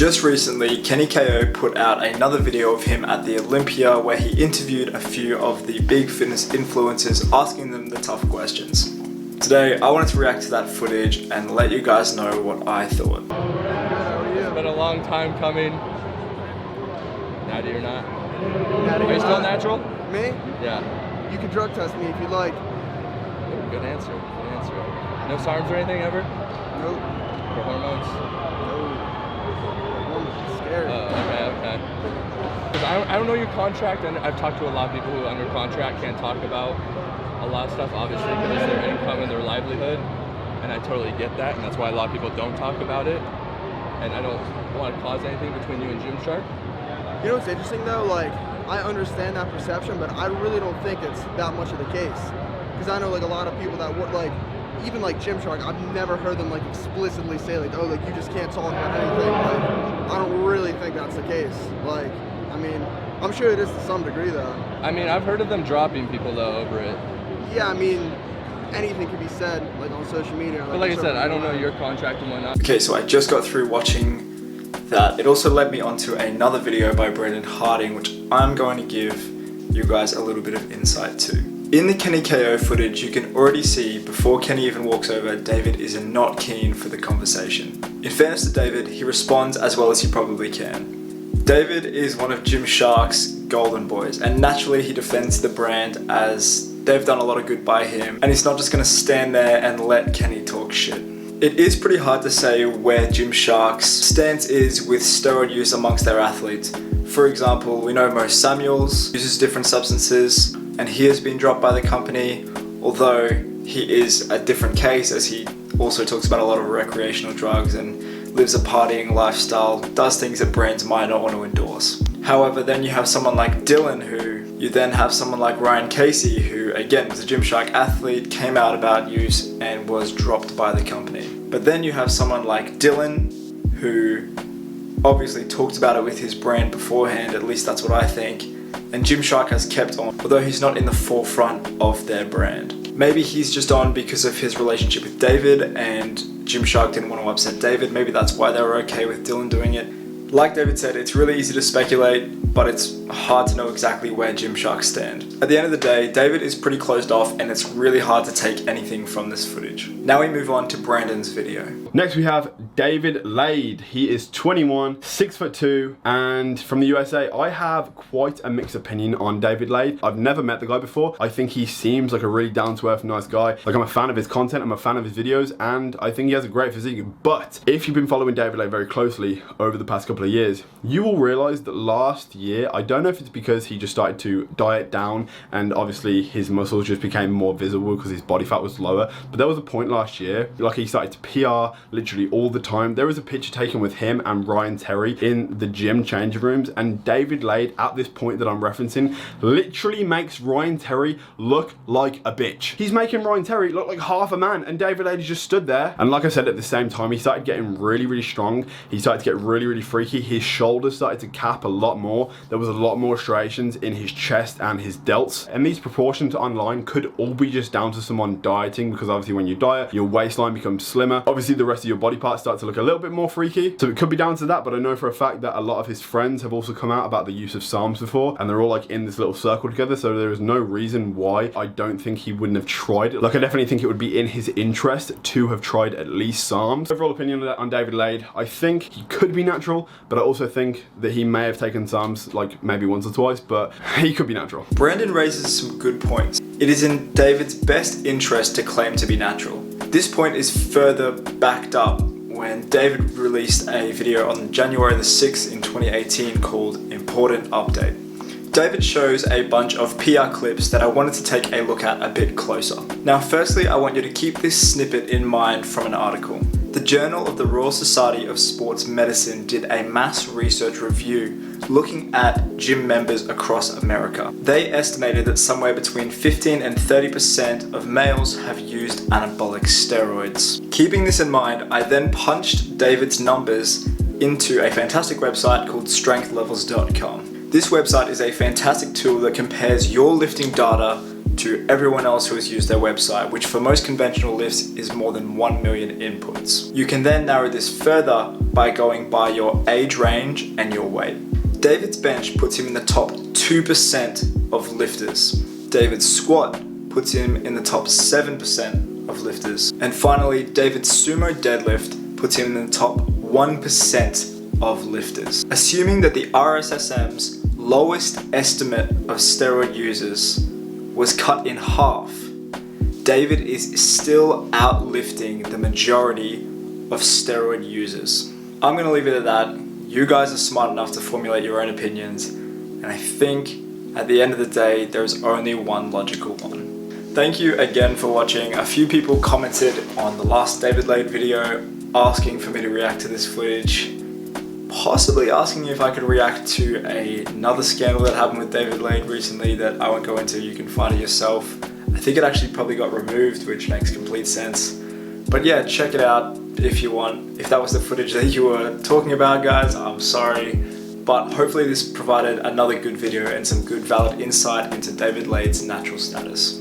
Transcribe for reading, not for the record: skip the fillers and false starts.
Just recently, Kenny KO put out another video of him at the Olympia where he interviewed a few of the big fitness influencers, asking them the tough questions. Today, I wanted to react to that footage and let you guys know what I thought. It's been a long time coming. Natty or not? Are you still natural? Me? Yeah. You can drug test me if you like. Ooh, good answer. Good answer. No SARMs or anything ever? Nope. For hormones? No. Scary. Okay. 'Cause I don't know your contract, and I've talked to a lot of people who are under contract can't talk about a lot of stuff, obviously, because it's their income and their livelihood. And I totally get that, and that's why a lot of people don't talk about it. And I don't want to cause anything between you and Gymshark. You know what's interesting though? Like, I understand that perception, but I really don't think it's that much of the case. Because I know like a lot of people that work, like, even like Gymshark, I've never heard them like explicitly say like, oh, like you just can't talk about anything. Like, I don't really think that's the case. Like, I mean, I'm sure it is to some degree though. I mean, I've heard of them dropping people though over it. Yeah, I mean, anything can be said like on social media. But like I said, I don't know your contract and whatnot. Okay, so I just got through watching that. It also led me onto another video by Brendan Harding, which I'm going to give you guys a little bit of insight to. In the Kenny KO footage, you can already see before Kenny even walks over, David is not keen for the conversation. In fairness to David, he responds as well as he probably can. David is one of Gymshark's golden boys, and naturally he defends the brand as they've done a lot of good by him, and he's not just going to stand there and let Kenny talk shit. It is pretty hard to say where Gymshark's stance is with steroid use amongst their athletes. For example, we know Mo Samuels uses different substances and he has been dropped by the company, although he is a different case as he also talks about a lot of recreational drugs and lives a partying lifestyle, does things that brands might not want to endorse. However, then you have someone like Dylan, you then have someone like Ryan Casey, who again was a Gymshark athlete, came out about use and was dropped by the company. But then you have someone like Dylan, who obviously talked about it with his brand beforehand, at least that's what I think, and Gymshark has kept on, although he's not in the forefront of their brand. Maybe he's just on because of his relationship with David and Gymshark didn't want to upset David. Maybe that's why they were okay with Dylan doing it. Like David said, it's really easy to speculate, but it's hard to know exactly where Gymshark stand. At the end of the day, David is pretty closed off and it's really hard to take anything from this footage. Now we move on to Brandon's video. Next we have David Lade. He is 21, 6'2", and from the USA. I have quite a mixed opinion on David Lade. I've never met the guy before. I think he seems like a really down-to-earth, nice guy. Like, I'm a fan of his content, I'm a fan of his videos, and I think he has a great physique. But if you've been following David Lade very closely over the past couple of years, you will realize that last year, I don't know if it's because he just started to diet down and obviously his muscles just became more visible because his body fat was lower, but there was a point last year, like, he started to PR literally all the time. There was a picture taken with him and Ryan Terry in the gym changing rooms, and David Lade at this point that I'm referencing literally makes Ryan Terry look like a bitch. He's making Ryan Terry look like half a man, and David Lade just stood there. And like I said, at the same time, he started getting really strong. He started to get really freaky. His shoulders started to cap a lot more. There was a lot more striations in his chest and his delts, and these proportions online could all be just down to someone dieting, because obviously when you diet, your waistline becomes slimmer. Obviously the rest of your body parts start to look a little bit more freaky, so it could be down to that. But I know for a fact that a lot of his friends have also come out about the use of SARMs before, and they're all like in this little circle together, so there is no reason why I don't think he wouldn't have tried it. Like, I definitely think it would be in his interest to have tried at least SARMs. Overall opinion on David Lade, I think he could be natural, but I also think that he may have taken SARMs like maybe once or twice, but he could be natural. Brandon raises some good points. It is in David's best interest to claim to be natural. This point is further backed up when David released a video on January the 6th in 2018 called Important Update. David shows a bunch of PR clips that I wanted to take a look at a bit closer. Now, firstly, I want you to keep this snippet in mind from an article. The Journal of the Royal Society of Sports Medicine did a mass research review looking at gym members across America. They estimated that somewhere between 15 and 30% of males have used anabolic steroids. Keeping this in mind, I then punched David's numbers into a fantastic website called strengthlevels.com. This website is a fantastic tool that compares your lifting data to everyone else who has used their website, which for most conventional lifts is more than 1 million inputs. You can then narrow this further by going by your age range and your weight. David's bench puts him in the top 2% of lifters. David's squat puts him in the top 7% of lifters. And finally, David's sumo deadlift puts him in the top 1% of lifters. Assuming that the RSSM's lowest estimate of steroid users was cut in half, David is still outlifting the majority of steroid users. I'm gonna leave it at that. You guys are smart enough to formulate your own opinions, and I think at the end of the day, there's only one logical one. Thank you again for watching. A few people commented on the last David Lade video asking for me to react to this footage, possibly asking if I could react to another scandal that happened with David Lade recently that I won't go into. You can find it yourself. I think it actually probably got removed, which makes complete sense. But yeah, check it out if you want. If that was the footage that you were talking about, guys, I'm sorry. But hopefully this provided another good video and some good valid insight into David Lade's natural status.